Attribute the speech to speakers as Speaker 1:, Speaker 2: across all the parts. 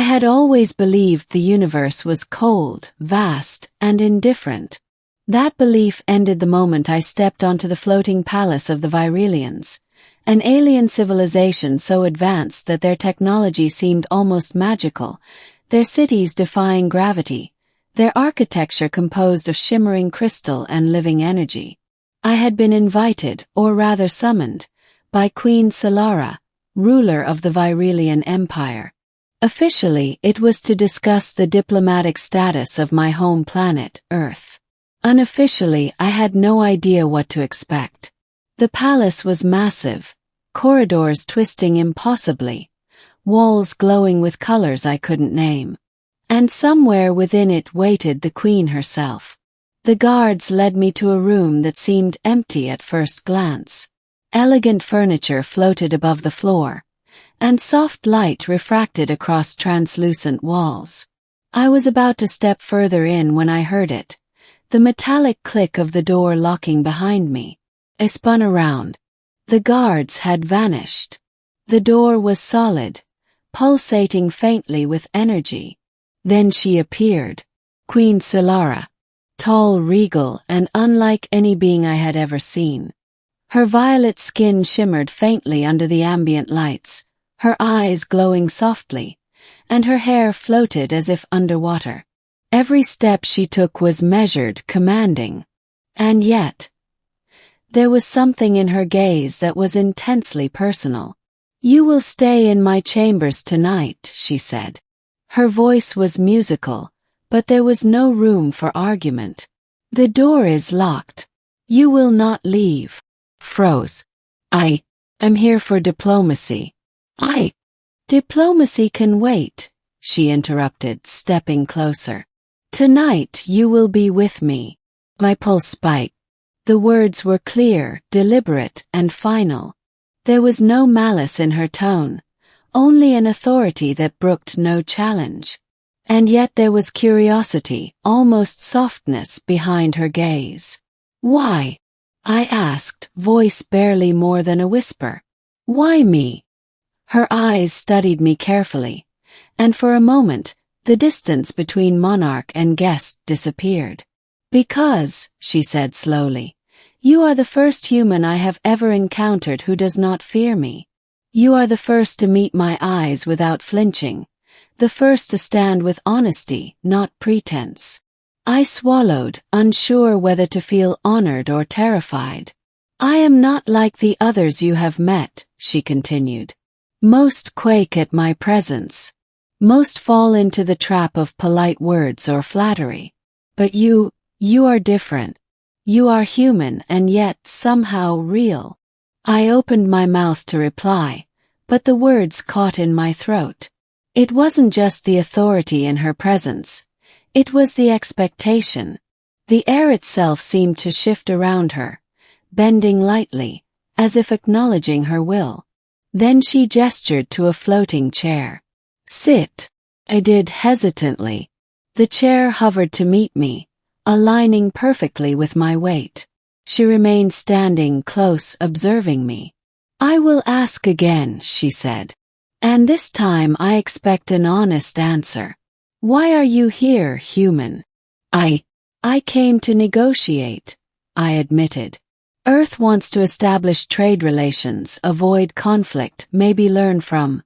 Speaker 1: had always believed the universe was cold, vast, and indifferent. That belief ended the moment I stepped onto the floating palace of the Vyrelians, an alien civilization so advanced that their technology seemed almost magical, their cities defying gravity, their architecture composed of shimmering crystal and living energy. I had been invited, or rather summoned, by Queen Solara, ruler of the Vyrelian Empire. Officially, it was to discuss the diplomatic status of my home planet, Earth. Unofficially, I had no idea what to expect. The palace was massive, corridors twisting impossibly, walls glowing with colors I couldn't name. And somewhere within it waited the queen herself. The guards led me to a room that seemed empty at first glance. Elegant furniture floated above the floor, and soft light refracted across translucent walls. I was about to step further in when I heard it, the metallic click of the door locking behind me. I spun around. The guards had vanished. The door was solid, pulsating faintly with energy. Then she appeared, Queen Solara, tall, regal, and unlike any being I had ever seen. Her violet skin shimmered faintly under the ambient lights, her eyes glowing softly, and her hair floated as if underwater. Every step she took was measured, commanding. And yet, there was something in her gaze that was intensely personal. "You will stay in my chambers tonight," she said. Her voice was musical, but there was no room for argument. "The door is locked. You will not leave." Froze. I'm here for diplomacy." Diplomacy can wait," she interrupted, stepping closer. "Tonight you will be with me." My pulse spiked. The words were clear, deliberate, and final. There was no malice in her tone, only an authority that brooked no challenge. And yet there was curiosity, almost softness, behind her gaze. "Why?" I asked, voice barely more than a whisper. "Why me?" Her eyes studied me carefully, and for a moment, the distance between monarch and guest disappeared. "Because," she said slowly, "you are the first human I have ever encountered who does not fear me. You are the first to meet my eyes without flinching, the first to stand with honesty, not pretense." I swallowed, unsure whether to feel honored or terrified. "I am not like the others you have met," she continued. "Most quake at my presence. Most fall into the trap of polite words or flattery. But you are different. You are human and yet somehow real." I opened my mouth to reply, but the words caught in my throat. It wasn't just the authority in her presence. It was the expectation. The air itself seemed to shift around her, bending lightly, as if acknowledging her will. Then she gestured to a floating chair. "Sit." I did hesitantly. The chair hovered to meet me, aligning perfectly with my weight. She remained standing close, observing me. "I will ask again," she said. "And this time I expect an honest answer. Why are you here, human?" I came to negotiate," I admitted. "Earth wants to establish trade relations, avoid conflict, maybe learn from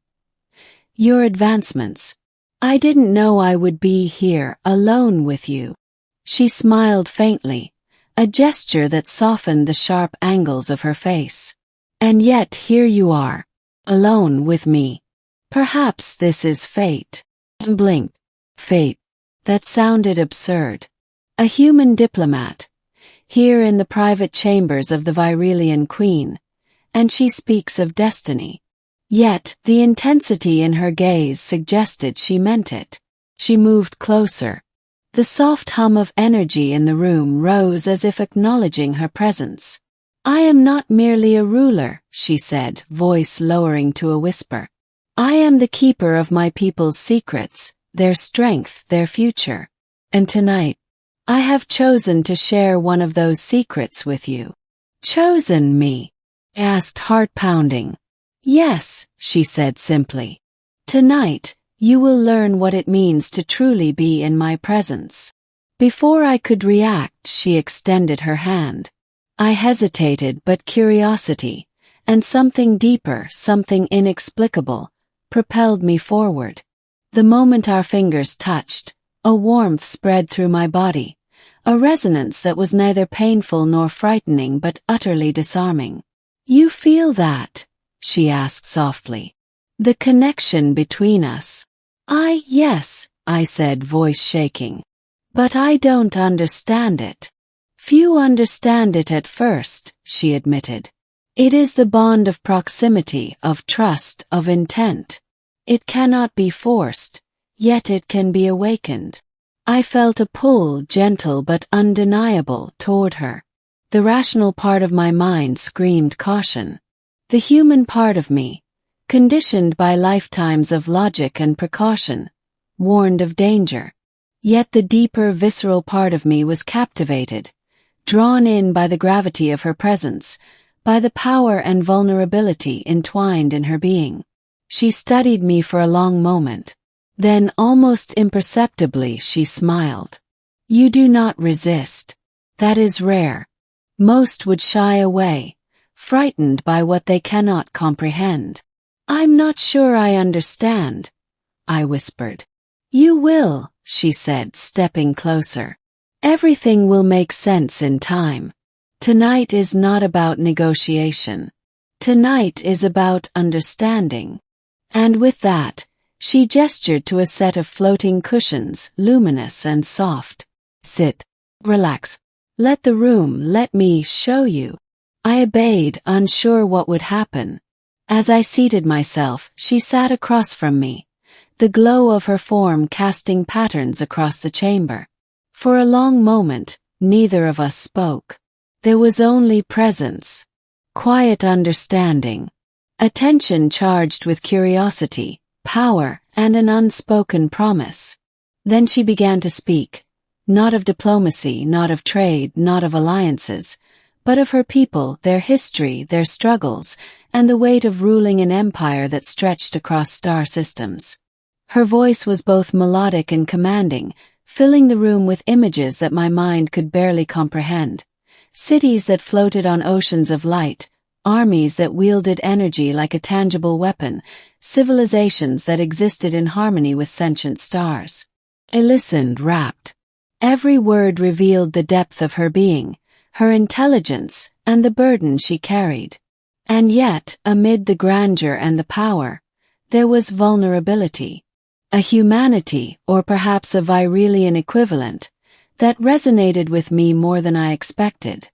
Speaker 1: your advancements. I didn't know I would be here, alone with you." She smiled faintly, a gesture that softened the sharp angles of her face. "And yet here you are, alone with me. Perhaps this is fate." I blinked. Fate. That sounded absurd. A human diplomat, here in the private chambers of the Vyrelian queen, and she speaks of destiny. Yet, the intensity in her gaze suggested she meant it. She moved closer. The soft hum of energy in the room rose as if acknowledging her presence. "I am not merely a ruler," she said, voice lowering to a whisper. "I am the keeper of my people's secrets, their strength, their future. And tonight, I have chosen to share one of those secrets with you." "Chosen me?" I asked, heart pounding. "Yes," she said simply. "Tonight, You will learn what it means to truly be in my presence." Before I could react, she extended her hand. I hesitated, but curiosity, and something deeper, something inexplicable, propelled me forward. The moment our fingers touched, a warmth spread through my body, a resonance that was neither painful nor frightening but utterly disarming. "You feel that?" she asked softly. "The connection between us?" Yes," I said, voice shaking. "But I don't understand it." "Few understand it at first," she admitted. "It is the bond of proximity, of trust, of intent. It cannot be forced, yet it can be awakened." I felt a pull, gentle but undeniable, toward her. The rational part of my mind screamed caution. The human part of me, conditioned by lifetimes of logic and precaution, warned of danger. Yet the deeper, visceral part of me was captivated, drawn in by the gravity of her presence, by the power and vulnerability entwined in her being. She studied me for a long moment. Then, almost imperceptibly, she smiled. "You do not resist. That is rare. Most would shy away, frightened by what they cannot comprehend." "I'm not sure I understand," I whispered. "You will," she said, stepping closer. "Everything will make sense in time. Tonight is not about negotiation. Tonight is about understanding." And with that, she gestured to a set of floating cushions, luminous and soft. "Sit. Relax. Let me show you." I obeyed, unsure what would happen. As I seated myself, she sat across from me, the glow of her form casting patterns across the chamber. For a long moment, neither of us spoke. There was only presence, quiet understanding, attention charged with curiosity, power, and an unspoken promise. Then she began to speak, not of diplomacy, not of trade, not of alliances, but of her people, their history, their struggles, and the weight of ruling an empire that stretched across star systems. Her voice was both melodic and commanding, filling the room with images that my mind could barely comprehend. Cities that floated on oceans of light, armies that wielded energy like a tangible weapon, civilizations that existed in harmony with sentient stars. I listened, rapt. Every word revealed the depth of her being, her intelligence, and the burden she carried. And yet, amid the grandeur and the power, there was vulnerability. A humanity, or perhaps a Vyrelian equivalent, that resonated with me more than I expected.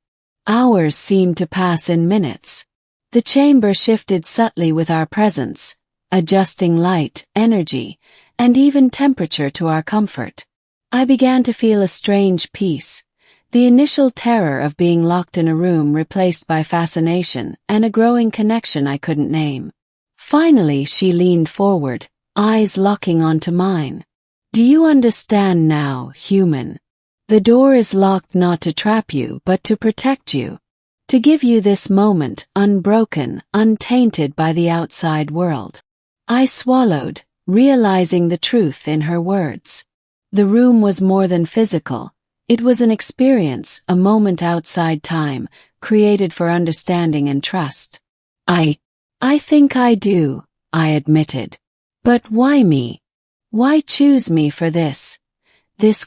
Speaker 1: Hours seemed to pass in minutes. The chamber shifted subtly with our presence, adjusting light, energy, and even temperature to our comfort. I began to feel a strange peace, the initial terror of being locked in a room replaced by fascination and a growing connection I couldn't name. Finally, she leaned forward, eyes locking onto mine. "Do you understand now, human? The door is locked not to trap you but to protect you, to give you this moment, unbroken, untainted by the outside world." I swallowed, realizing the truth in her words. The room was more than physical. It was an experience, a moment outside time, created for understanding and trust. I think I do," I admitted. "But why me? Why choose me for this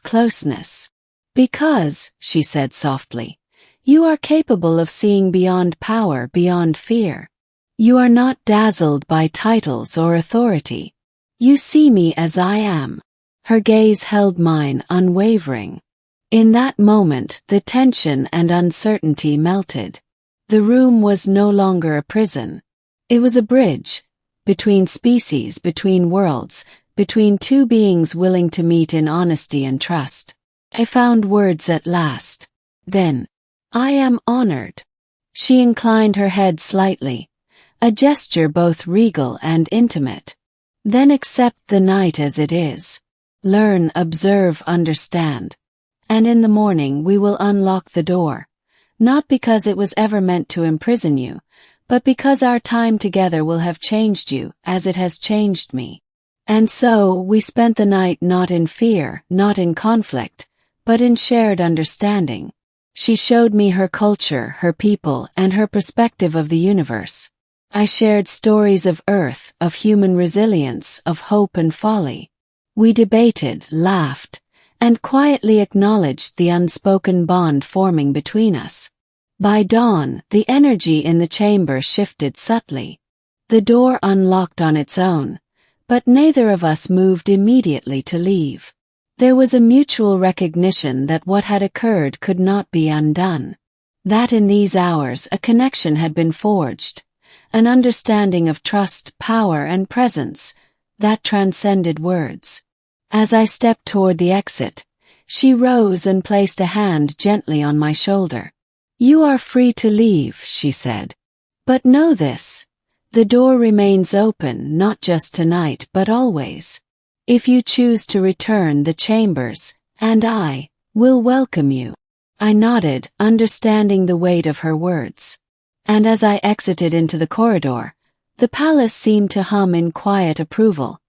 Speaker 1: closeness?" "Because," she said softly, "you are capable of seeing beyond power, beyond fear. You are not dazzled by titles or authority. You see me as I am." Her gaze held mine, unwavering. In that moment, the tension and uncertainty melted. The room was no longer a prison. It was a bridge, between species, between worlds, between two beings willing to meet in honesty and trust. I found words at last. "Then, I am honored." She inclined her head slightly, a gesture both regal and intimate. "Then accept the night as it is. Learn, observe, understand. And in the morning we will unlock the door, not because it was ever meant to imprison you, but because our time together will have changed you as it has changed me." And so we spent the night not in fear, not in conflict, but in shared understanding. She showed me her culture, her people, and her perspective of the universe. I shared stories of Earth, of human resilience, of hope and folly. We debated, laughed, and quietly acknowledged the unspoken bond forming between us. By dawn, the energy in the chamber shifted subtly. The door unlocked on its own, but neither of us moved immediately to leave. There was a mutual recognition that what had occurred could not be undone. That in these hours a connection had been forged, an understanding of trust, power, and presence that transcended words. As I stepped toward the exit, she rose and placed a hand gently on my shoulder. "You are free to leave," she said. "But know this. The door remains open not just tonight but always. If you choose to return, the chambers, and I, will welcome you." I nodded, understanding the weight of her words. And as I exited into the corridor, the palace seemed to hum in quiet approval,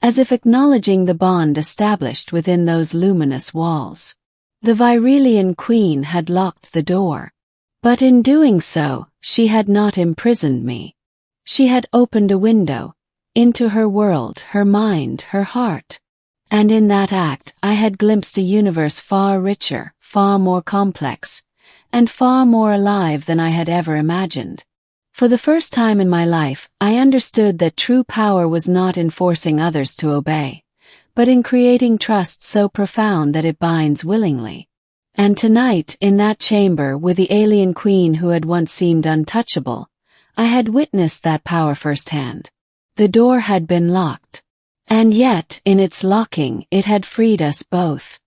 Speaker 1: as if acknowledging the bond established within those luminous walls. The Vyrelian queen had locked the door. But in doing so, she had not imprisoned me. She had opened a window into her world, her mind, her heart. And in that act, I had glimpsed a universe far richer, far more complex, and far more alive than I had ever imagined. For the first time in my life, I understood that true power was not in forcing others to obey, but in creating trust so profound that it binds willingly. And tonight, in that chamber with the alien queen who had once seemed untouchable, I had witnessed that power firsthand. The door had been locked. And yet, in its locking, it had freed us both.